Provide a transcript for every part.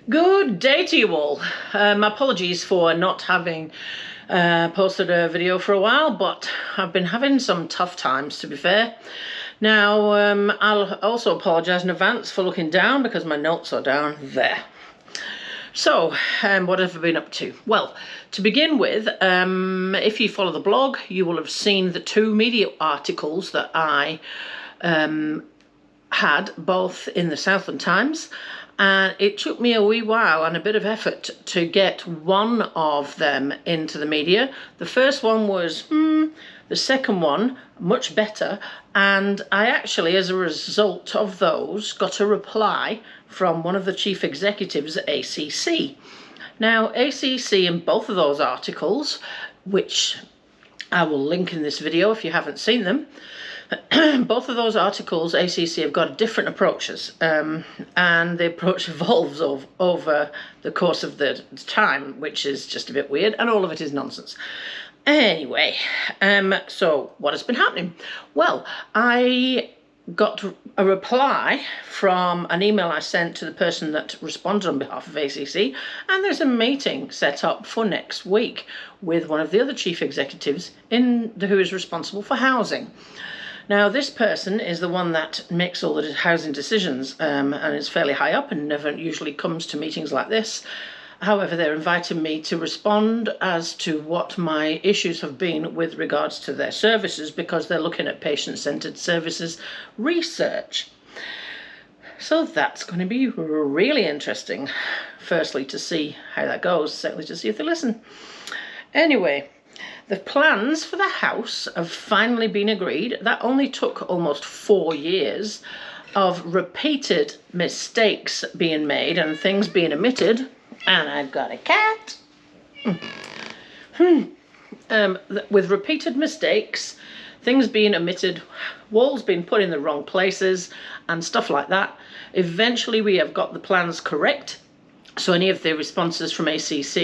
Good day to you all. Apologies for not having posted a video for a while, but I've been having some tough times, to be fair. Now, I'll also apologise in advance for looking down because my notes are down there. So, what have I been up to? Well, to begin with, if you follow the blog, you will have seen the two media articles that I had, both in the Southland Times, and it took me a wee while and a bit of effort to get one of them into the media. The first one was, the second one, much better, and I actually, as a result of those, got a reply from one of the chief executives at ACC. Now, ACC in both of those articles, which I will link in this video if you haven't seen them, both of those articles, ACC have got different approaches, and the approach evolves over the course of the time, which is just a bit weird, and all of it is nonsense. Anyway, so what has been happening? Well, I got a reply from an email I sent to the person that responded on behalf of ACC, and there's a meeting set up for next week with one of the other chief executives who is responsible for housing. Now, this person is the one that makes all the housing decisions, and is fairly high up and never usually comes to meetings like this. However, they're inviting me to respond as to what my issues have been with regards to their services, because they're looking at patient-centred services research. So that's going to be really interesting. Firstly, to see how that goes. Secondly, to see if they listen. Anyway, the plans for the house have finally been agreed. That only took almost 4 years of repeated mistakes being made and things being omitted. And I've got a cat. With repeated mistakes, things being omitted, walls being put in the wrong places and stuff like that. Eventually we have got the plans correct. So any of the responses from ACC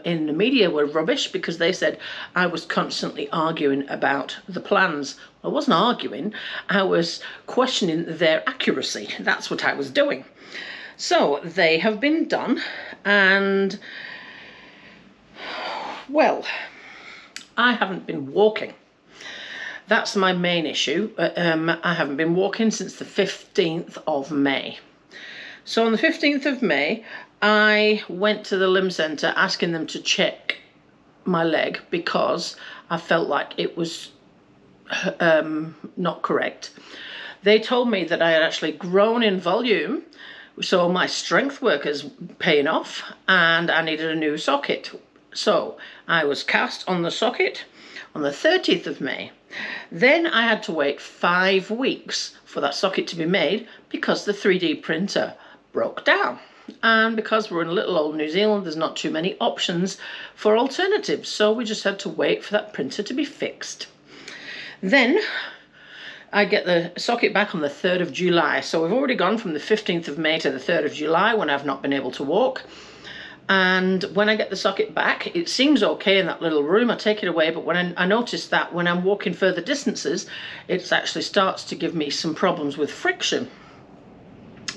in the media were rubbish, because they said I was constantly arguing about the plans. I wasn't arguing, I was questioning their accuracy. That's what I was doing. So they have been done, and well, I haven't been walking. That's my main issue. I haven't been walking since the 15th of May. So on the 15th of May, I went to the limb centre asking them to check my leg because I felt like it was not correct. They told me that I had actually grown in volume, so my strength work is paying off, and I needed a new socket. So I was cast on the socket on the 30th of May. Then I had to wait 5 weeks for that socket to be made because the 3D printer broke down. And because we're in little old New Zealand, there's not too many options for alternatives. So we just had to wait for that printer to be fixed. Then I get the socket back on the 3rd of July. So we've already gone from the 15th of May to the 3rd of July when I've not been able to walk. And when I get the socket back, it seems okay in that little room. I take it away, but when I notice that when I'm walking further distances, it actually starts to give me some problems with friction.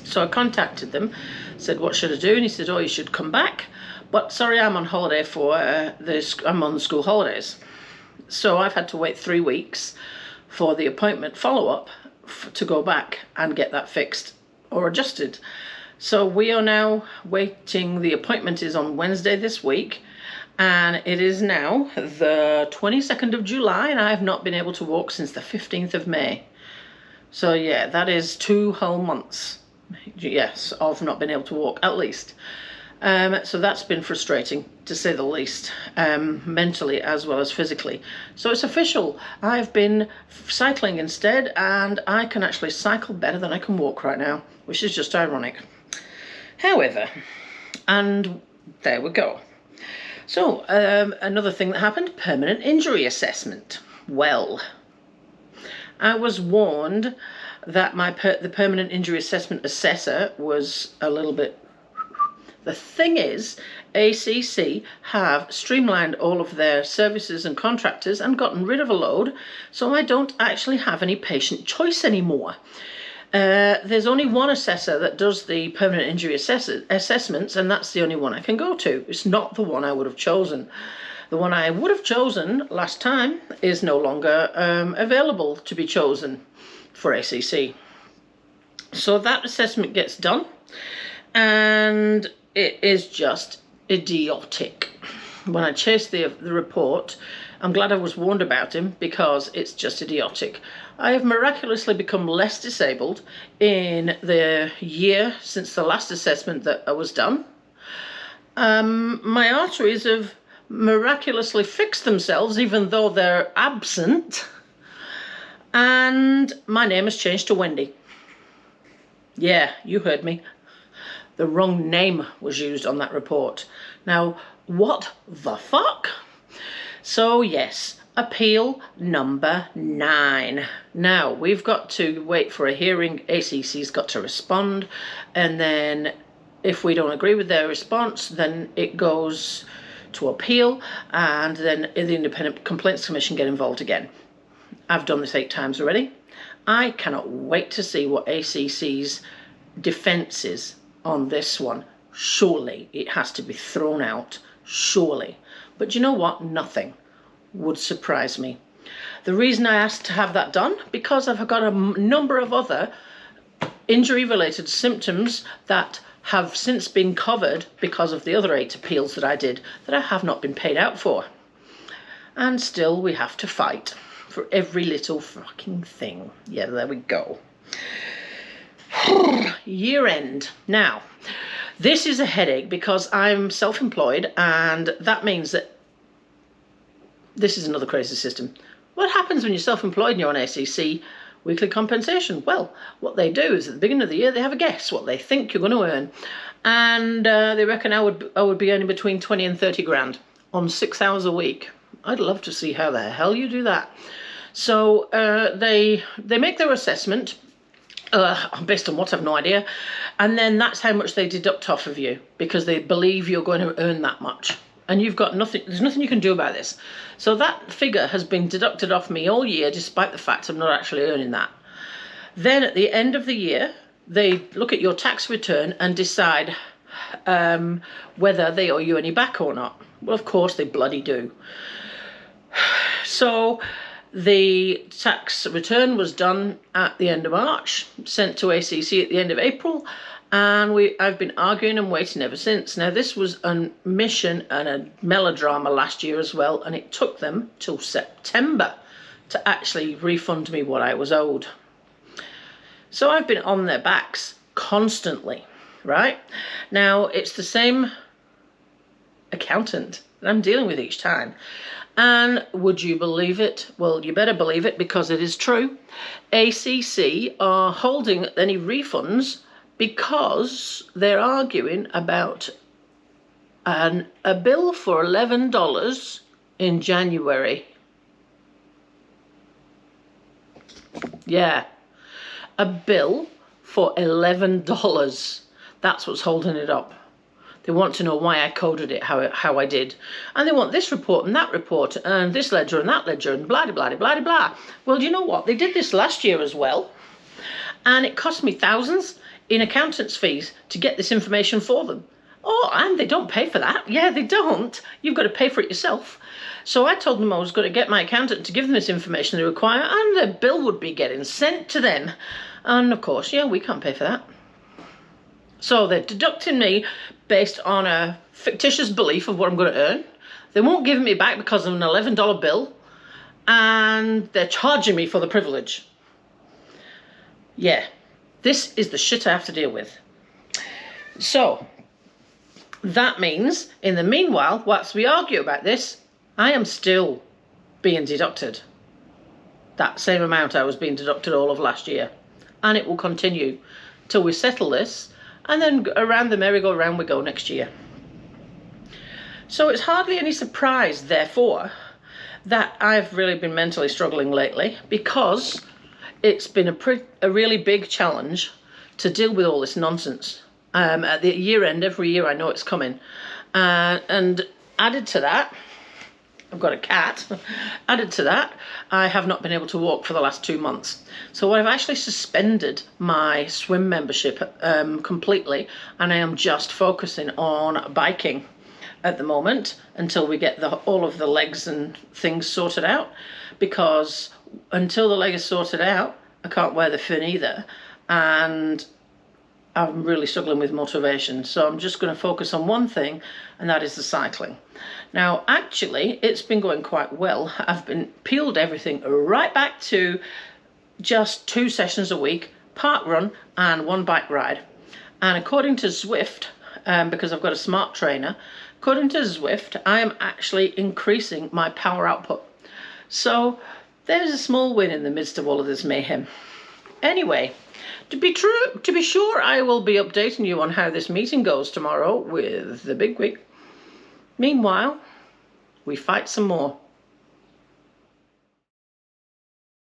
So I contacted them, said, what should I do? And he said, oh, you should come back. But sorry, I'm on holiday I'm on the school holidays. So I've had to wait 3 weeks for the appointment follow-up to go back and get that fixed or adjusted. So we are now waiting. The appointment is on Wednesday this week, and it is now the 22nd of July, and I have not been able to walk since the 15th of May. So yeah, that is 2 whole months. Yes, I've not been able to walk, at least. So that's been frustrating, to say the least, mentally as well as physically. So it's official. I've been cycling instead, and I can actually cycle better than I can walk right now, which is just ironic. However, and there we go. So another thing that happened, permanent injury assessment. Well, I was warned that the permanent injury assessment assessor was a little bit... The thing is, ACC have streamlined all of their services and contractors and gotten rid of a load, so I don't actually have any patient choice anymore. There's only one assessor that does the permanent injury assessments, and that's the only one I can go to. It's not the one I would have chosen. The one I would have chosen last time is no longer available to be chosen for ACC. So that assessment gets done, and it is just idiotic. When I chased the report, I'm glad I was warned about him, because it's just idiotic. I have miraculously become less disabled in the year since the last assessment that was done. My arteries have miraculously fixed themselves, even though they're absent. And my name has changed to Wendy. Yeah, you heard me. The wrong name was used on that report. Now, what the fuck? So yes, appeal number 9. Now, we've got to wait for a hearing. ACC's got to respond, and then if we don't agree with their response, then it goes to appeal, and then the Independent Complaints Commission get involved again. I've done this 8 times already. I cannot wait to see what ACC's defence is on this one. Surely it has to be thrown out, surely. But you know what? Nothing would surprise me. The reason I asked to have that done, because I've got a number of other injury-related symptoms that have since been covered because of the other 8 appeals that I did, that I have not been paid out for. And still we have to fight for every little fucking thing. Yeah, there we go. Year end. Now, this is a headache because I'm self-employed, and that means that this is another crazy system. What happens when you're self-employed and you're on ACC weekly compensation? Well, what they do is at the beginning of the year, they have a guess what they think you're going to earn. And they reckon I would be earning between 20 and 30 grand on 6 hours a week. I'd love to see how the hell you do that. So they make their assessment based on what, I've no idea. And then that's how much they deduct off of you, because they believe you're going to earn that much. And you've got nothing, there's nothing you can do about this. So that figure has been deducted off me all year, despite the fact I'm not actually earning that. Then at the end of the year, they look at your tax return and decide whether they owe you any back or not. Well, of course they bloody do. So the tax return was done at the end of March, sent to ACC at the end of April, and I've been arguing and waiting ever since. Now, this was a mission and a melodrama last year as well, and it took them till September to actually refund me what I was owed. So I've been on their backs constantly, right? Now, it's the same accountant that I'm dealing with each time. And would you believe it? Well, you better believe it, because it is true. ACC are holding any refunds because they're arguing about a bill for $11 in January. Yeah, a bill for $11. That's what's holding it up. They want to know why I coded it how I did. And they want this report and that report and this ledger and that ledger and blah, blah, blah, blah, blah. Well, you know what? They did this last year as well. And it cost me thousands in accountants' fees to get this information for them. Oh, and they don't pay for that. Yeah, they don't. You've got to pay for it yourself. So I told them I was going to get my accountant to give them this information they require, and the bill would be getting sent to them. And of course, yeah, we can't pay for that. So they're deducting me based on a fictitious belief of what I'm going to earn. They won't give me back because of an $11 bill, and they're charging me for the privilege. Yeah, this is the shit I have to deal with. So that means, in the meanwhile, whilst we argue about this, I am still being deducted that same amount I was being deducted all of last year. And it will continue till we settle this, and then around the merry-go-round we go next year. So it's hardly any surprise, therefore, that I've really been mentally struggling lately, because it's been a really big challenge to deal with all this nonsense. At the year end, every year I know it's coming. And added to that, I've got a cat. Added to that, I have not been able to walk for the last 2 months. So I've actually suspended my swim membership completely, and I am just focusing on biking at the moment until we get all of the legs and things sorted out, because until the leg is sorted out, I can't wear the fin either, and I'm really struggling with motivation. So I'm just going to focus on one thing, and that is the cycling. Now, actually, it's been going quite well. I've been peeled everything right back to just 2 sessions a week, park run and 1 bike ride. And according to Zwift, because I've got a smart trainer, according to Zwift, I am actually increasing my power output. So there's a small win in the midst of all of this mayhem. Anyway, to be sure, I will be updating you on how this meeting goes tomorrow with the bigwig. Meanwhile, we fight some more.